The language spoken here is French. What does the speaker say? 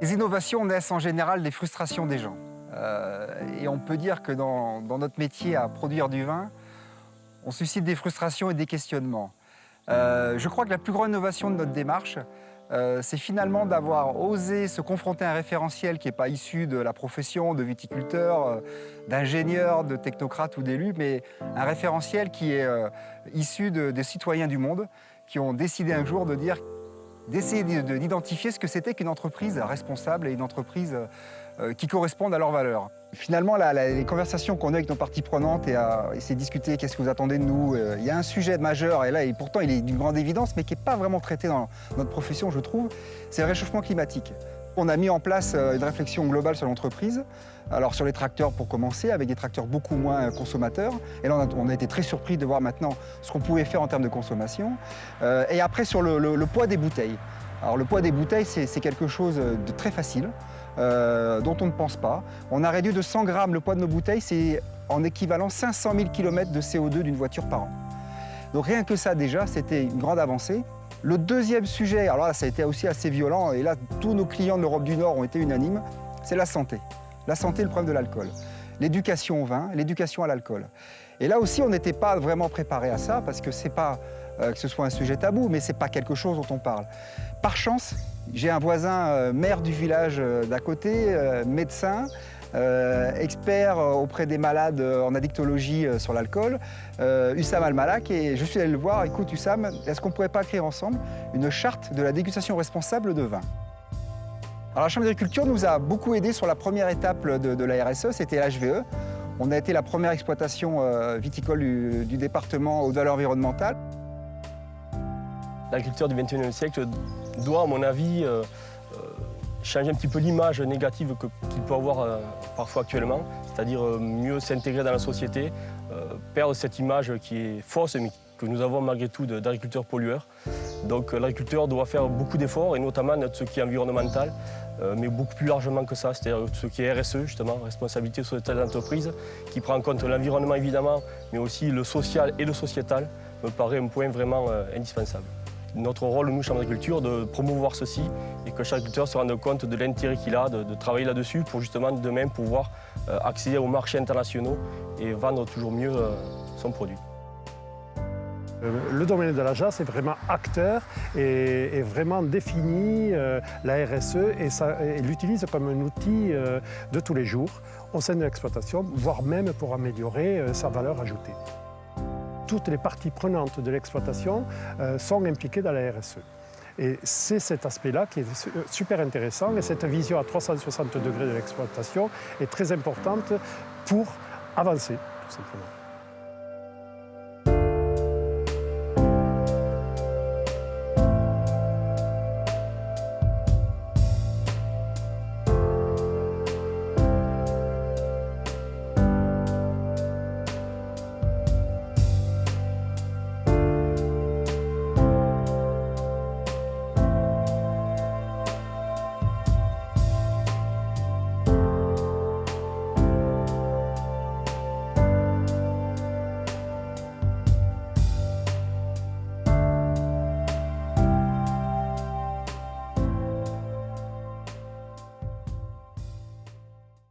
Les innovations naissent en général des frustrations des gens. Et on peut dire que dans notre métier à produire du vin, on suscite des frustrations et des questionnements. Je crois que la plus grande innovation de notre démarche, c'est finalement d'avoir osé se confronter à un référentiel qui n'est pas issu de la profession de viticulteur, d'ingénieur, de technocrate ou d'élu, mais un référentiel qui est issu des citoyens du monde qui ont décidé un jour d'essayer d'identifier ce que c'était qu'une entreprise responsable et une entreprise qui corresponde à leurs valeurs. Finalement, les conversations qu'on a avec nos parties prenantes et à essayer de discuter qu'est-ce que vous attendez de nous, il y a un sujet majeur, et là, pourtant il est d'une grande évidence, mais qui n'est pas vraiment traité dans notre profession, je trouve, c'est le réchauffement climatique. On a mis en place une réflexion globale sur l'entreprise, alors sur les tracteurs pour commencer, avec des tracteurs beaucoup moins consommateurs. Et là, on a été très surpris de voir maintenant ce qu'on pouvait faire en termes de consommation. Et après, sur le poids des bouteilles. Alors le poids des bouteilles, c'est quelque chose de très facile, dont on ne pense pas. On a réduit de 100 grammes le poids de nos bouteilles, c'est en équivalent 500 000 km de CO2 d'une voiture par an. Donc rien que ça déjà, c'était une grande avancée. Le deuxième sujet, alors là ça a été aussi assez violent, et là tous nos clients de l'Europe du Nord ont été unanimes, c'est la santé. La santé, le problème de l'alcool. L'éducation au vin, l'éducation à l'alcool. Et là aussi on n'était pas vraiment préparé à ça, parce que c'est pas que ce soit un sujet tabou, mais c'est pas quelque chose dont on parle. Par chance, j'ai un voisin maire du village d'à côté, médecin, expert auprès des malades en addictologie sur l'alcool, Hussam Al-Malak, et je suis allé le voir. Écoute Hussam, est-ce qu'on ne pourrait pas écrire ensemble une charte de la dégustation responsable de vin? Alors la Chambre d'agriculture nous a beaucoup aidé sur la première étape de la RSE, c'était l'HVE. On a été la première exploitation viticole du département aux valeurs environnementales. L'agriculteur du XXIe siècle doit, à mon avis, changer un petit peu l'image négative qu'il peut avoir parfois actuellement, c'est-à-dire mieux s'intégrer dans la société, perdre cette image qui est fausse, mais que nous avons malgré tout d'agriculteurs pollueurs. Donc l'agriculteur doit faire beaucoup d'efforts, et notamment ce qui est environnemental, mais beaucoup plus largement que ça, c'est-à-dire ce qui est RSE, justement, responsabilité sociétale d'entreprise, qui prend en compte l'environnement évidemment, mais aussi le social et le sociétal, me paraît un point vraiment indispensable. Notre rôle, nous, Chambre d'agriculture, de promouvoir ceci et que chaque agriculteur se rende compte de l'intérêt qu'il a de travailler là-dessus pour justement demain pouvoir accéder aux marchés internationaux et vendre toujours mieux son produit. Le domaine de la JAS est vraiment acteur et vraiment définit la RSE et l'utilise comme un outil de tous les jours au sein de l'exploitation, voire même pour améliorer sa valeur ajoutée. Toutes les parties prenantes de l'exploitation sont impliquées dans la RSE. Et c'est cet aspect-là qui est super intéressant, et cette vision à 360 degrés de l'exploitation est très importante pour avancer, tout simplement.